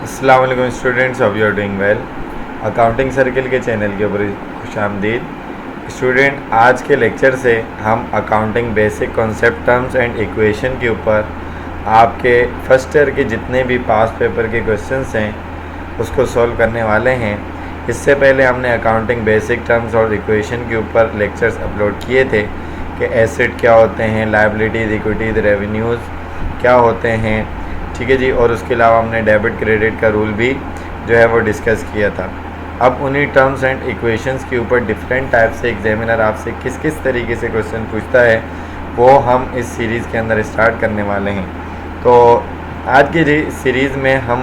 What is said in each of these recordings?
अस्सलाम वालेकुम students, hope you are doing well. Accounting circle के चैनल के ऊपर खुशामदीद। स्टूडेंट, आज के लेक्चर से हम accounting basic concept, terms and equation के ऊपर आपके फर्स्ट ईयर के जितने भी पास पेपर के क्वेश्चंस हैं उसको सॉल्व करने वाले हैं। इससे पहले हमने अकाउंटिंग बेसिक टर्म्स और इक्वेशन के ऊपर लेक्चर्स अपलोड किए थे कि एसेट क्या होते हैं, लायबिलिटीज़, इक्विटीज़, रेवेन्यूज़ क्या होते हैं, ठीक है जी। और उसके अलावा हमने डेबिट क्रेडिट का रूल भी जो है वो डिस्कस किया था। अब उन्हीं टर्म्स एंड इक्वेशंस के ऊपर डिफरेंट टाइप से एग्जामिनर आपसे किस किस तरीके से क्वेश्चन पूछता है वो हम इस सीरीज़ के अंदर स्टार्ट करने वाले हैं। तो आज की सीरीज़ में हम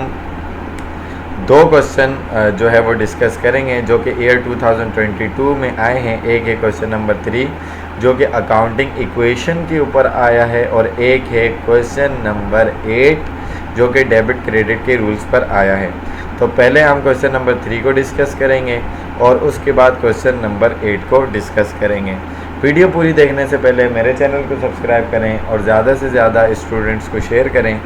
दो क्वेश्चन जो है वो डिस्कस करेंगे जो कि ईयर 2022 में आए हैं। एक है क्वेश्चन नंबर 3 जो कि अकाउंटिंग इक्वेशन के ऊपर आया है, और एक है क्वेश्चन नंबर 8 जो कि डेबिट क्रेडिट के रूल्स पर आया है। तो पहले हम क्वेश्चन नंबर 3 को डिस्कस करेंगे और उसके बाद क्वेश्चन नंबर 8 को डिस्कस करेंगे। वीडियो पूरी देखने से पहले मेरे चैनल को सब्सक्राइब करें और ज़्यादा से ज़्यादा स्टूडेंट्स को शेयर करें,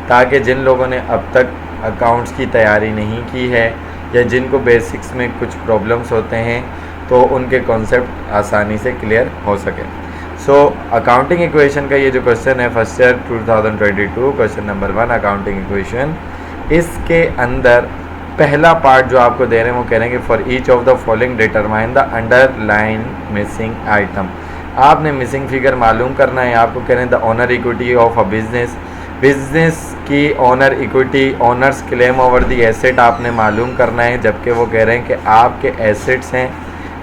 ताकि जिन लोगों ने अब तक अकाउंट्स की तैयारी नहीं की है या जिनको बेसिक्स में कुछ प्रॉब्लम्स होते हैं तो उनके कॉन्सेप्ट आसानी से क्लियर हो सके। सो अकाउंटिंग इक्वेशन का ये जो क्वेश्चन है first year 2022 question number 1 accounting equation, इसके अंदर पहला पार्ट जो आपको दे रहे हैं वो कह रहे हैं कि for each of the following determine the underline missing item. आपने मिसिंग फिगर मालूम करना है। आपको कह रहे हैं the owner equity of a business की owner equity, owners claim over the asset आपने मालूम करना है, जबकि वो कह रहे हैं कि आपके एसेट्स हैं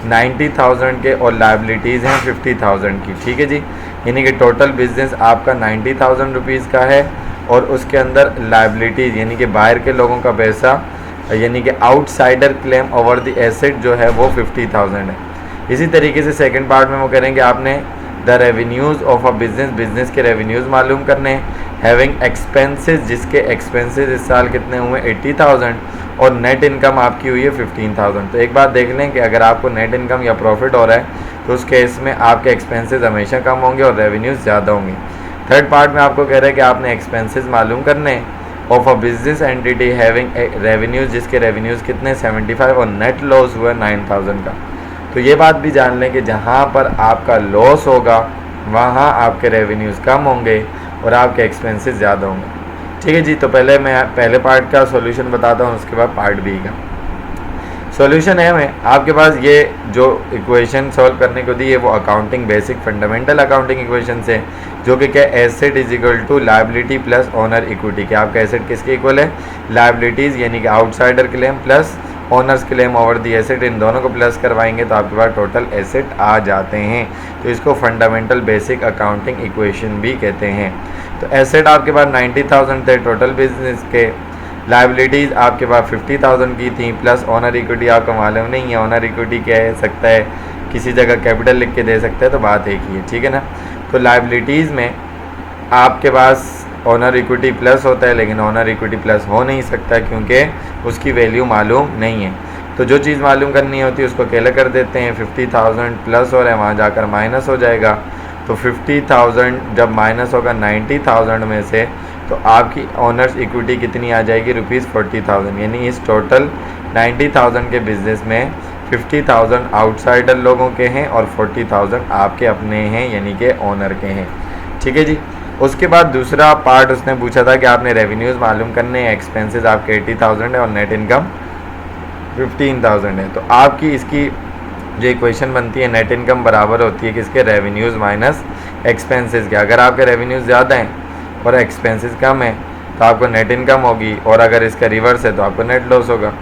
90,000 के और लायबिलिटीज़ हैं 50,000 की, ठीक है जी। यानी कि टोटल बिजनेस आपका 90,000 रुपीज़ का है और उसके अंदर लायबिलिटीज़ यानी कि बाहर के लोगों का पैसा यानी कि outsider claim over the asset जो है वो 50,000 है। इसी तरीके से सेकंड पार्ट में वो करेंगे आपने the revenues of a business के रेवेन्यूज़ मालूम करने, हैविंग एक्सपेंसेस जिसके एक्सपेंसेस इस साल कितने हुए 80,000 और नेट इनकम आपकी हुई है 15,000। तो एक बात देख लें कि अगर आपको नेट इनकम या प्रॉफिट हो रहा है तो उस केस में आपके एक्सपेंसेस हमेशा कम होंगे और रेवेन्यूज़ ज़्यादा होंगे। थर्ड पार्ट में आपको कह रहा है कि आपने एक्सपेंसेस मालूम करने of a business entity having revenues जिसके रेवेन्यूज़ कितने 75 और नेट लॉस हुआ 9,000 का। तो ये बात भी जान लें कि जहाँ पर आपका लॉस होगा वहाँ आपके रेवेन्यूज़ कम होंगे और आपके एक्सपेंसेस ज़्यादा होंगे, ठीक है जी। तो पहले मैं पहले पार्ट का सॉल्यूशन बताता हूँ, उसके बाद पार्ट बी का सॉल्यूशन है। मैं आपके पास ये जो इक्वेशन सॉल्व करने को दी है वो accounting basic fundamental accounting equation से, जो कि क्या asset is equal to liability plus owner equity. क्या आपका एसेट किसके इक्वल है? लायबिलिटीज़ यानी कि outsider claim plus owners claim over the asset, इन दोनों को प्लस करवाएंगे तो आपके पास टोटल एसेट आ जाते हैं। तो इसको फंडामेंटल बेसिक अकाउंटिंग इक्वेशन भी कहते हैं। तो एसेट आपके पास 90,000 थे टोटल बिजनेस के, लायबिलिटीज़ आपके पास 50,000 की थी, प्लस ओनर इक्विटी आपको मालूम नहीं है। ओनर इक्विटी क्या है सकता है, किसी जगह कैपिटल लिख के दे सकता है, तो बात एक ही है, ठीक है ना। तो लायबिलिटीज़ में आपके पास ओनर इक्विटी प्लस होता है, लेकिन ओनर इक्विटी प्लस हो नहीं सकता क्योंकि उसकी वैल्यू मालूम नहीं है। तो जो चीज़ मालूम करनी होती है उसको अकेले कर देते हैं। 50,000 प्लस हो रहा है, वहाँ जाकर माइनस हो जाएगा। तो 50,000 जब माइनस होगा 90,000 में से, तो आपकी ओनर्स इक्विटी कितनी आ जाएगी? ₹40,000। यानी इस टोटल 90,000 के बिज़नेस में 50,000 आउटसाइडर लोगों के हैं और 40,000 आपके अपने हैं यानी कि ओनर के हैं, ठीक है जी। उसके बाद दूसरा पार्ट उसने पूछा था कि आपने रेवेन्यूज़ मालूम करने हैं, एक्सपेंसेस आपके 80,000 है और नेट इनकम 15,000 है। तो आपकी इसकी जो इक्वेशन बनती है नेट इनकम बराबर होती है किसके? रेवेन्यूज़ माइनस एक्सपेंसेस के। अगर आपके रेवेन्यूज़ ज़्यादा हैं और एक्सपेंसेस कम है तो आपको नेट इनकम होगी, और अगर इसका रिवर्स है तो आपको नेट लॉस होगा।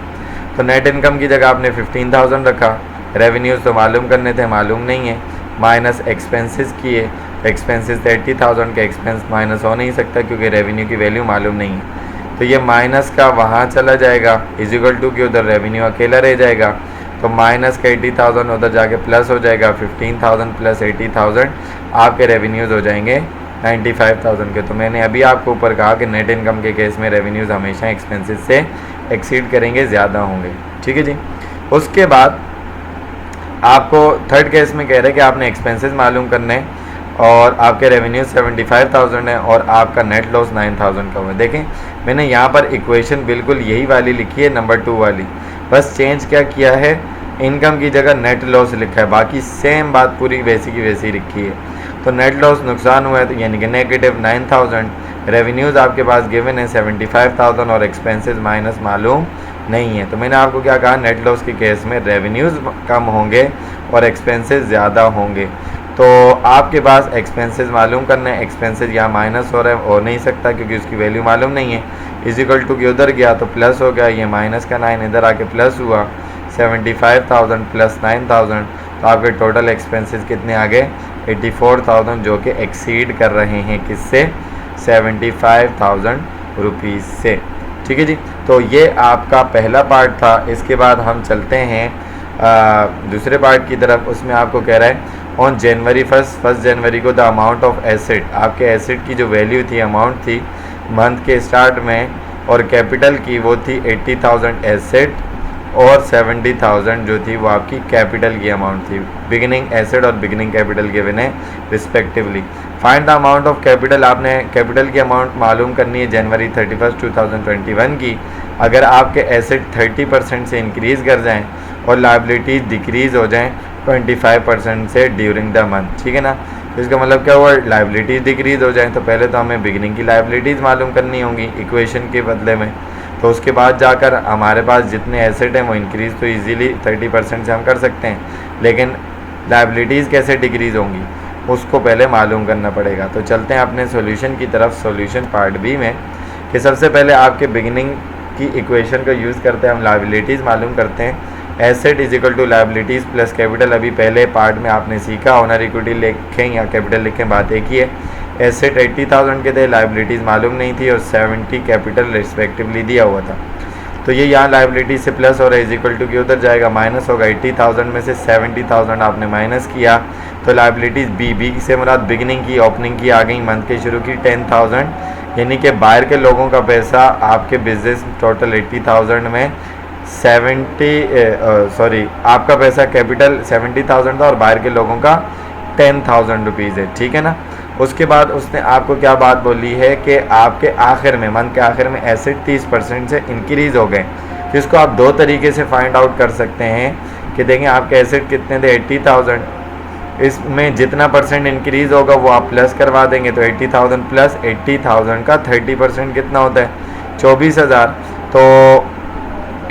तो नेट इनकम की जगह आपने 15,000 रखा, रेवेन्यूज़ तो मालूम करने थे, मालूम नहीं है, माइनस एक्सपेंसेस किए, एक्सपेंसेस 80,000 के एक्सपेंस माइनस हो नहीं सकता क्योंकि रेवेन्यू की वैल्यू मालूम नहीं है। तो ये माइनस का वहाँ चला जाएगा, इज इक्वल टू कि उधर रेवेन्यू अकेला रह जाएगा। तो माइनस का 80,000 उधर जाके प्लस हो जाएगा, 15,000 प्लस 80,000 आपके रेवेन्यूज़ हो जाएंगे 95,000 के। तो मैंने अभी आपको ऊपर कहा कि नेट इनकम के केस में रेवेन्यूज़ हमेशा एक्सपेंसेस से एक्सीड करेंगे, ज़्यादा होंगे, ठीक है जी। उसके बाद आपको थर्ड केस में कह रहे हैं कि आपने एक्सपेंसेस मालूम करने और आपके रेवेन्यू 75,000 है और आपका नेट लॉस 9,000 का हुआ है। देखें मैंने यहाँ पर इक्वेशन बिल्कुल यही वाली लिखी है, नंबर 2 वाली, बस चेंज क्या किया है, इनकम की जगह नेट लॉस लिखा है, बाकी सेम बात पूरी वैसी की वैसी लिखी है। तो नेट लॉस नुकसान हुआ है तो यानी कि नेगेटिव 9,000, रेवेन्यूज़ आपके पास गिवन है 75,000 और एक्सपेंसेस माइनस मालूम नहीं है। तो मैंने आपको क्या कहा, नेट लॉस के केस में रेवेन्यूज़ कम होंगे और एक्सपेंसेस ज़्यादा होंगे। तो आपके पास एक्सपेंसेस मालूम करना है, एक्सपेंसेस यहाँ माइनस हो रहा है, हो नहीं सकता क्योंकि उसकी वैल्यू मालूम नहीं है। इजिकल टू कि उधर गया तो प्लस हो गया, ये माइनस का 9 इधर आके प्लस हुआ, 75,000 प्लस 9,000, तो आपके टोटल एक्सपेंसेस कितने आ गए, 84,000, जो कि एक्सीड कर रहे हैं किससे, 75,000 रुपीज़ से। ठीक है जी, तो ये आपका पहला पार्ट था। इसके बाद हम चलते हैं दूसरे पार्ट की तरफ। उसमें आपको कह रहा है ऑन जनवरी 1 जनवरी को द अमाउंट ऑफ एसेट, आपके एसेट की जो वैल्यू थी, अमाउंट थी मंथ के स्टार्ट में, और कैपिटल की वो थी 80,000 एसेट और 70,000 जो थी वो आपकी कैपिटल की अमाउंट थी। बिगिनिंग एसेट और बिगिनिंग कैपिटल गिवन है respectively. Find the amount of capital, आपने कैपिटल की अमाउंट मालूम करनी है जनवरी 31, 2021 की। अगर आपके एसेट 30% से इंक्रीज़ कर जाएं और लाइबिलिटीज़ डिक्रीज़ हो जाएं 25% से ड्यूरिंग द मंथ, ठीक है ना। तो इसका मतलब क्या हुआ, लाइबिलिटीज़ डिक्रीज़ हो जाएं तो पहले तो हमें बिगिनिंग की लाइबिलिटीज़ मालूम करनी होंगी इक्वेशन के बदले में। तो उसके बाद जाकर हमारे पास जितने एसेट हैं वो इंक्रीज़ तो इजीली 30% से हम कर सकते हैं, लेकिन लाइबिलिटीज़ कैसे डिक्रीज़ होंगी उसको पहले मालूम करना पड़ेगा। तो चलते हैं अपने सॉल्यूशन की तरफ, सॉल्यूशन पार्ट बी में, कि सबसे पहले आपके बिगिनिंग की इक्वेशन का यूज़ करते हैं हम लाइबिलिटीज़ मालूम करते हैं। Asset is equal to liabilities plus capital, अभी पहले पार्ट में आपने सीखा, ओनर इक्विटी लिखें या कैपिटल लिखें, बात एक ही है। एसेट 80,000 के थे, लाइबिलिटीज़ मालूम नहीं थी और 70 कैपिटल रिस्पेक्टिवली दिया हुआ था। तो ये यहाँ लाइबिलिटी से प्लस हो रहा है, इज इक्वल टू की उधर जाएगा माइनस होगा। 80,000 में से 70,000 आपने माइनस किया तो लाइबिलिटीज़ बी से मुराद बिगिनिंग की, ओपनिंग की आ गई, मंथ के शुरू की 10,000, यानी कि बाहर के लोगों का पैसा आपके बिजनेस टोटल 80,000 में आपका पैसा कैपिटल 70,000 था और बाहर के लोगों का 10,000 रुपीज़ है, ठीक है ना। उसके बाद उसने आपको क्या बात बोली है कि आपके आखिर में, मंथ के आखिर में एसेट 30% से इंक्रीज़ हो गए। तो इसको आप दो तरीके से फाइंड आउट कर सकते हैं कि देखें आपके एसेट कितने थे, 80,000, इसमें जितना परसेंट इंक्रीज़ होगा वो आप प्लस करवा देंगे। तो 80,000 प्लस 80,000 का 30% कितना होता है, 24,000। तो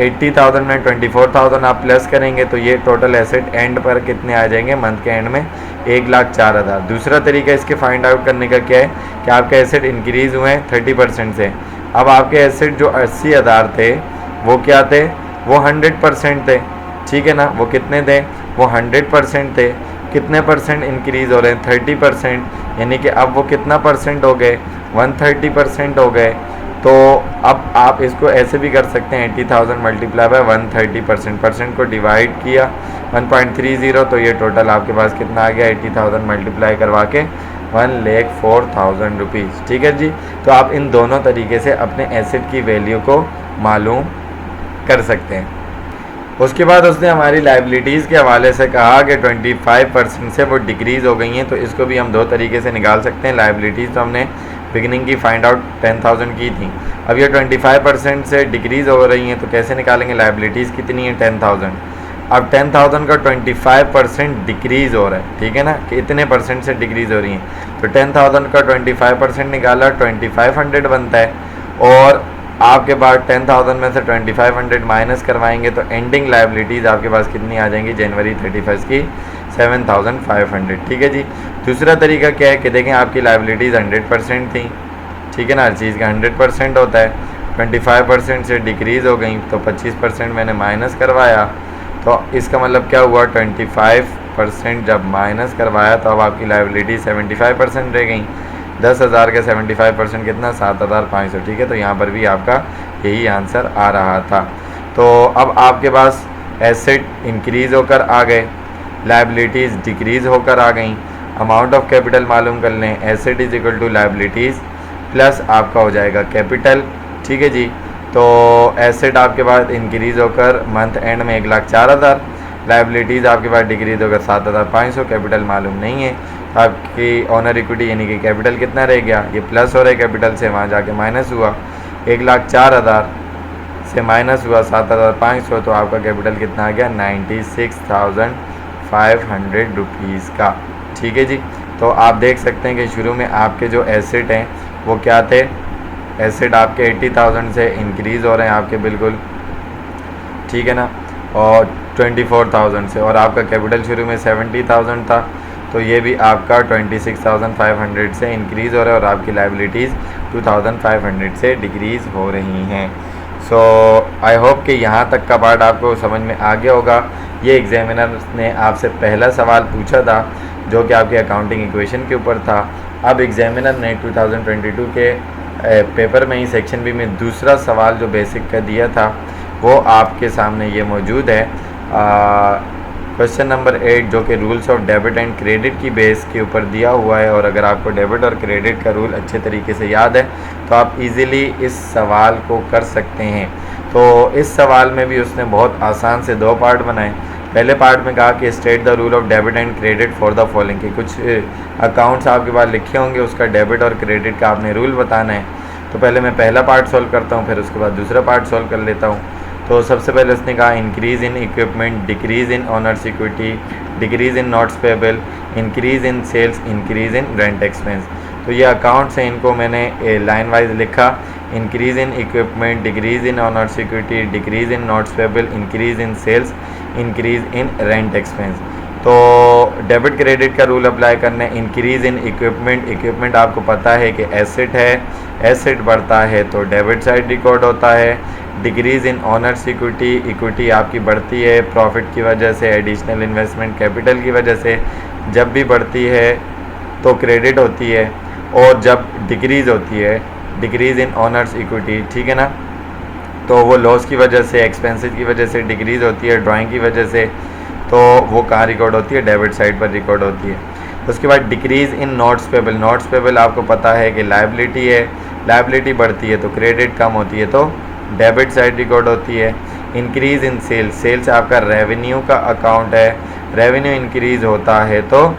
80,000 में 24,000 आप प्लस करेंगे तो ये टोटल एसेट एंड पर कितने आ जाएंगे, मंथ के एंड में 1,04,000। दूसरा तरीका इसके फाइंड आउट करने का क्या है कि आपके एसेट इंक्रीज़ हुए हैं 30% से। अब आपके एसेट जो 80,000 थे वो क्या थे, वो 100% थे, ठीक है ना। वो कितने थे, वो 100% थे। कितने परसेंट इंक्रीज़ हो रहे हैं, 30%, यानी कि अब वो कितना परसेंट हो गए, 130% हो गए। तो अब आप इसको ऐसे भी कर सकते हैं, 80,000 मल्टीप्लाई बाय 130%, परसेंट को डिवाइड किया 1.30, तो ये टोटल आपके पास कितना आ गया, 80,000 मल्टीप्लाई करवा के 1,04,000 रुपीज़, ठीक है जी। तो आप इन दोनों तरीके से अपने एसेट की वैल्यू को मालूम कर सकते हैं। उसके बाद उसने हमारी लाइबिलिटीज़ के हवाले से कहा कि 25% से वो डिक्रीज़ हो गई हैं, तो इसको भी हम दो तरीके से निकाल सकते हैं। लाइबिलिटीज़ तो हमने बिगिनिंग की फाइंड आउट 10,000 की थी, अब ये 25% से डिक्रीज़ हो रही हैं, तो कैसे निकालेंगे, लाइबिलिटीज़ कितनी है 10,000। अब 10,000 का 25% डिक्रीज़ हो रहा है, ठीक है ना, कि इतने परसेंट से डिक्रीज़ हो रही हैं। तो 10,000 का 25% निकाला 2,500 बनता है, और आपके पास 10,000 में से 2,500 माइनस करवाएंगे तो एंडिंग लाइबिलिटीज़ आपके पास कितनी आ जाएंगी जनवरी 31 की, 7,500, ठीक है जी। दूसरा तरीका क्या है कि देखें आपकी लाइबिलिटीज़ 100% थी, ठीक है ना, हर चीज़ का 100% होता है, 25% से डिक्रीज़ हो गई तो 25% मैंने माइनस करवाया, तो इसका मतलब क्या हुआ, 25% जब माइनस करवाया तो अब आपकी लाइबिलिटी 75% रह गई। 10,000 के 75% कितना, 7,500, ठीक है। तो यहाँ पर भी आपका यही आंसर आ रहा था। तो अब आपके पास एसेट इंक्रीज़ होकर आ गए, लाइबिलिटीज़ डिक्रीज़ होकर आ गई। अमाउंट ऑफ कैपिटल मालूम कर लें, asset is equal to liabilities plus आपका हो जाएगा कैपिटल, ठीक है जी। तो एसेट आपके पास इंक्रीज़ होकर मंथ एंड में 1,04,000, लाइबिलिटीज़ आपके पास डिक्रीज़ होकर 7,500, कैपिटल मालूम नहीं है। तो आपकी ऑनर इक्विटी यानी कि कैपिटल कितना रह गया, ये प्लस हो रहा है कैपिटल से, वहाँ जाके माइनस हुआ, 1,04,000 से माइनस हुआ 7,500, तो आपका कैपिटल कितना आ गया 96,500 रुपीज़ का। ठीक है जी। तो आप देख सकते हैं कि शुरू में आपके जो एसेट हैं वो क्या थे, एसेट आपके 80,000 से इंक्रीज़ हो रहे हैं आपके, बिल्कुल ठीक है ना, और 24,000 से, और आपका कैपिटल शुरू में 70,000 था, तो ये भी आपका 26,500 से इंक्रीज़ हो रहा है, और आपकी लाइबिलिटीज़ 2,500 से डिक्रीज़ हो रही हैं। सो आई होप कि यहाँ तक का पार्ट आपको समझ में आ गया होगा। ये एग्जामिनर ने आपसे पहला सवाल पूछा था जो कि आपके अकाउंटिंग इक्वेशन के ऊपर था। अब एग्जामिनर ने 2022 के पेपर में ही सेक्शन बी में दूसरा सवाल जो बेसिक का दिया था वो आपके सामने ये मौजूद है। क्वेश्चन नंबर 8 जो कि rules of debit and credit की बेस के ऊपर दिया हुआ है, और अगर आपको डेबिट और क्रेडिट का रूल अच्छे तरीके से याद है तो आप इजीली इस सवाल को कर सकते हैं। तो इस सवाल में भी उसने बहुत आसान से 2 पार्ट बनाए। पहले पार्ट में कहा कि state the rule of debit and credit for the following, कि कुछ अकाउंट्स आपके पास लिखे होंगे, उसका डेबिट और क्रेडिट का आपने रूल बताना है। तो पहले मैं पहला पार्ट सॉल्व करता हूँ, फिर उसके बाद दूसरा पार्ट सॉल्व कर लेता हूँ। तो सबसे पहले उसने कहा increase in equipment, decrease in owner's equity, decrease in notes payable, increase in sales, increase in rent expense. तो ये अकाउंट्स हैं, इनको मैंने लाइन वाइज लिखा, increase in equipment, decrease in owner's equity, decrease in notes payable, increase in sales, increase in rent expense. तो debit credit का rule apply करना है। इंक्रीज़ इन इक्विपमेंट, इक्विपमेंट आपको पता है कि एसेट है, एसेट बढ़ता है तो डेबिट साइड रिकॉर्ड होता है। Decrease in owner's equity, equity आपकी बढ़ती है प्रॉफिट की वजह से, एडिशनल इन्वेस्टमेंट कैपिटल की वजह से, जब भी बढ़ती है तो क्रेडिट होती है, और जब डिक्रीज़ होती है, डिक्रीज़ इन ऑनर्स इक्विटी, ठीक है ना, तो वो लॉस की वजह से, एक्सपेंसेस की वजह से डिक्रीज़ होती है, ड्राइंग की वजह से, तो वो कहाँ रिकॉर्ड होती है, डेबिट साइड पर रिकॉर्ड होती है। उसके बाद decrease in notes payable, notes payable आपको पता है कि लायबिलिटी है, लायबिलिटी बढ़ती है तो क्रेडिट कम होती है तो डेबिट साइड रिकॉर्ड होती है। इंक्रीज़ इन सेल्स, सेल्स आपका रेवेन्यू का अकाउंट है, रेवेन्यू इंक्रीज़ होता है तो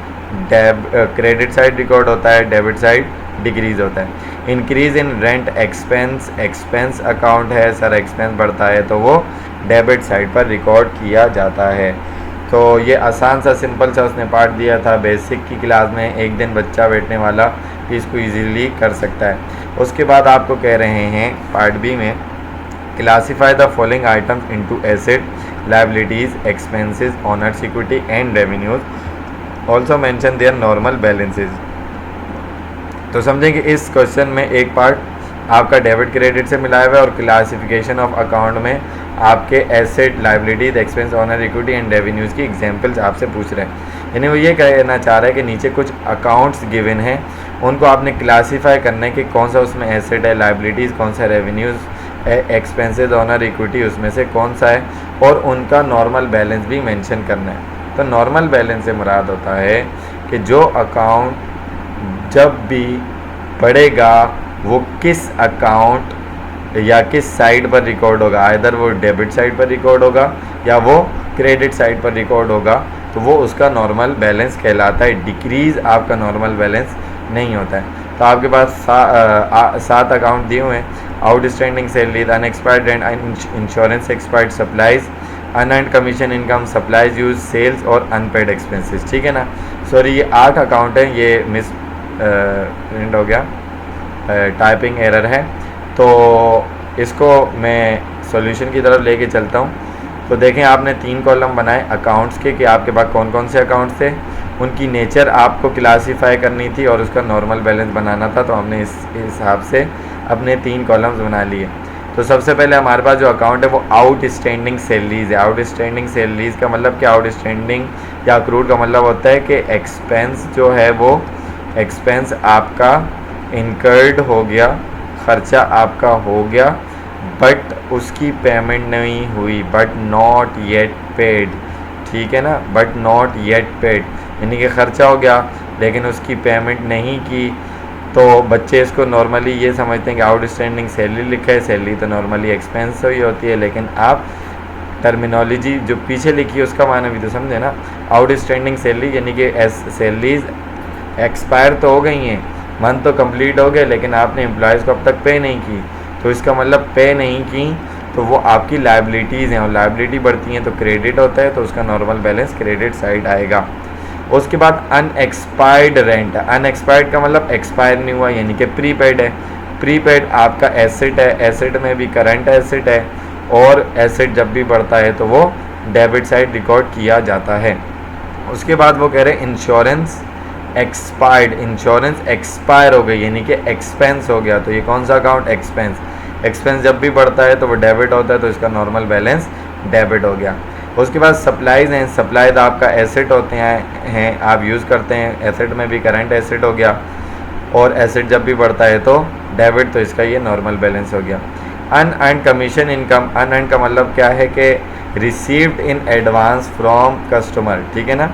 क्रेडिट साइड रिकॉर्ड होता है, डेबिट साइड डिक्रीज़ होता है। Increase in rent expense, expense account है सर, एक्सपेंस बढ़ता है तो वो डेबिट साइड पर रिकॉर्ड किया जाता है। तो ये आसान सा सिंपल सा उसने पार्ट दिया था बेसिक की क्लास में, एक दिन बच्चा बैठने वाला कि इसको इजीली कर सकता है। उसके बाद आपको कह रहे हैं पार्ट बी में, classify the following items into asset, liabilities, expenses, honours equity and revenues, also mention there normal balances. तो समझें कि इस क्वेश्चन में एक पार्ट आपका डेबिट क्रेडिट से मिलाया हुआ है, और क्लासिफिकेशन ऑफ अकाउंट में आपके asset, liabilities, expense, honour equity and revenues की एग्जांपल्स आपसे पूछ रहे हैं। यानी वो ये कहना चाह रहा है कि नीचे कुछ अकाउंट्स गिवन हैं, उनको आपने क्लासीफाई करना है कि कौन सा उसमें एसेट है, लायबिलिटीज़ कौन सा, रेवेन्यूज़, एक्सपेंसेस, ऑनर इक्विटी उसमें से कौन सा है, और उनका नॉर्मल बैलेंस भी मेंशन करना है। तो नॉर्मल बैलेंस से मुराद होता है कि जो अकाउंट जब भी बढ़ेगा वो किस अकाउंट या किस साइड पर रिकॉर्ड होगा, आइदर वो डेबिट साइड पर रिकॉर्ड होगा या वो क्रेडिट साइड पर रिकॉर्ड होगा, तो वो उसका नॉर्मल बैलेंस कहलाता है। डिक्रीज़ आपका नॉर्मल बैलेंस नहीं होता है। तो आपके पास 7 अकाउंट दिए हुए हैं, outstanding salary, unexpired rent, insurance expired supplies, unearned commission income, supplies used, sales और अनपेड एक्सपेंसेस, ठीक है ना। सॉरी ये 8 अकाउंट है, ये मिस प्रिंट हो गया, टाइपिंग एरर है। तो इसको मैं सॉल्यूशन की तरफ लेके चलता हूँ। तो देखें आपने 3 कॉलम बनाए अकाउंट्स के कि आपके पास कौन कौन से अकाउंट्स थे, उनकी नेचर आपको क्लासीफाई करनी थी और उसका नॉर्मल बैलेंस बनाना था। तो हमने इस हिसाब से अपने 3 कॉलम्स बना लिए। तो सबसे पहले हमारे पास जो अकाउंट है वो आउटस्टैंडिंग सैलरीज है। आउटस्टैंडिंग सैलरीज का मतलब क्या, आउटस्टैंडिंग या अक्रूड का मतलब होता है कि एक्सपेंस जो है वो एक्सपेंस आपका इनकर्ड हो गया, ख़र्चा आपका हो गया, बट उसकी पेमेंट नहीं हुई, बट नॉट येट पेड, ठीक है ना, बट नॉट येट पेड, यानी कि ख़र्चा हो गया लेकिन उसकी पेमेंट नहीं की। तो बच्चे इसको नॉर्मली ये समझते हैं कि आउटस्टैंडिंग सैलरी लिखा है, सैलरी तो नॉर्मली एक्सपेंस ही होती है, लेकिन आप टर्मिनोलॉजी जो पीछे लिखी है उसका माना भी तो समझे ना। आउटस्टैंडिंग सैलरी यानी कि सैलरीज एक्सपायर तो हो गई हैं, मंथ तो कंप्लीट हो गए, लेकिन आपने एम्प्लॉयज़ को अब तक पे नहीं की, तो इसका मतलब पे नहीं की तो वो आपकी लाइबिलिटीज़ हैं, और लाइबिलिटी बढ़ती हैं तो क्रेडिट होता है, तो उसका नॉर्मल बैलेंस क्रेडिट साइड आएगा। उसके बाद अनएक्सपायर्ड रेंट, अनएक्सपायर्ड का मतलब एक्सपायर नहीं हुआ यानी कि प्रीपेड है। प्रीपेड आपका एसेट है, एसेट में भी करंट एसेट है, और एसेट जब भी बढ़ता है तो वो डेबिट साइड रिकॉर्ड किया जाता है। उसके बाद वो कह रहे हैं इंश्योरेंस एक्सपायर्ड, इंश्योरेंस एक्सपायर हो गई यानी कि एक्सपेंस हो गया, तो ये कौन सा अकाउंट, एक्सपेंस। एक्सपेंस जब भी बढ़ता है तो वो डेबिट होता है, तो इसका नॉर्मल बैलेंस डेबिट हो गया। उसके बाद सप्लाईज हैं, सप्लाईज आपका एसेट होते हैं आप यूज़ करते हैं, एसेट में भी करंट एसेट हो गया, और एसेट जब भी बढ़ता है तो डेबिट, तो इसका ये नॉर्मल बैलेंस हो गया। अनअर्न्ड कमीशन इनकम, अनअर्न्ड का मतलब क्या है कि received in advance from customer, ठीक है ना,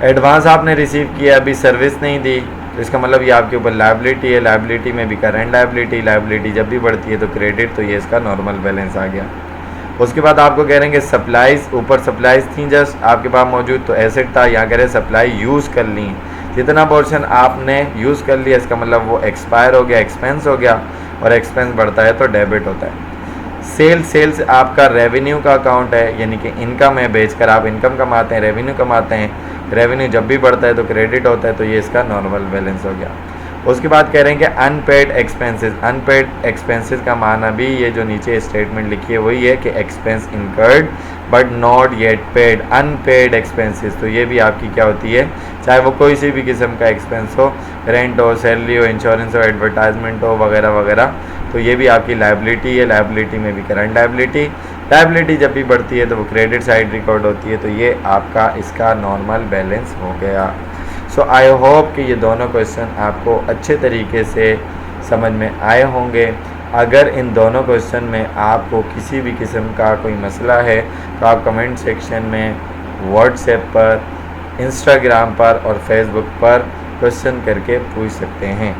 एडवांस आपने रिसीव किया, अभी सर्विस नहीं दी, तो इसका मतलब ये आपके ऊपर लायबिलिटी है, लायबिलिटी में भी करंट लायबिलिटी, लायबिलिटी जब भी बढ़ती है तो क्रेडिट, तो ये इसका नॉर्मल बैलेंस आ गया। उसके बाद आपको कह रहे हैं कि सप्लाईज, ऊपर सप्लाईज थी जस्ट आपके पास मौजूद, तो एसेट था, यहाँ कह रहे सप्लाई यूज़ कर ली, जितना पोर्शन आपने यूज़ कर लिया इसका मतलब वो एक्सपायर हो गया, एक्सपेंस हो गया, और एक्सपेंस बढ़ता है तो डेबिट होता है। सेल्स आपका रेवेन्यू का अकाउंट है, यानी कि इनकम है, बेचकर आप इनकम कमाते हैं, रेवेन्यू कमाते हैं, रेवेन्यू जब भी बढ़ता है तो क्रेडिट होता है, तो ये इसका नॉर्मल बैलेंस हो गया। उसके बाद कह रहे हैं कि अनपेड एक्सपेंसेस, अनपेड एक्सपेंसेस का माना भी ये जो नीचे स्टेटमेंट लिखी है वही है कि expense incurred but not yet paid, unpaid expenses, तो ये भी आपकी क्या होती है, चाहे वो कोई सी भी किस्म का एक्सपेंस हो, रेंट हो, सैलरी हो, इंश्योरेंस हो, एडवर्टाइजमेंट हो, वगैरह वगैरह, तो ये भी आपकी लायबिलिटी है, लायबिलिटी में भी करंट लायबिलिटी, लायबिलिटी जब भी बढ़ती है तो वो क्रेडिट साइड रिकॉर्ड होती है, तो ये आपका इसका नॉर्मल बैलेंस हो गया। सो आई होप कि ये दोनों क्वेश्चन आपको अच्छे तरीके से समझ में आए होंगे। अगर इन दोनों क्वेश्चन में आपको किसी भी किस्म का कोई मसला है तो आप कमेंट सेक्शन में, व्हाट्सएप पर, इंस्टाग्राम पर और फेसबुक पर क्वेश्चन करके पूछ सकते हैं।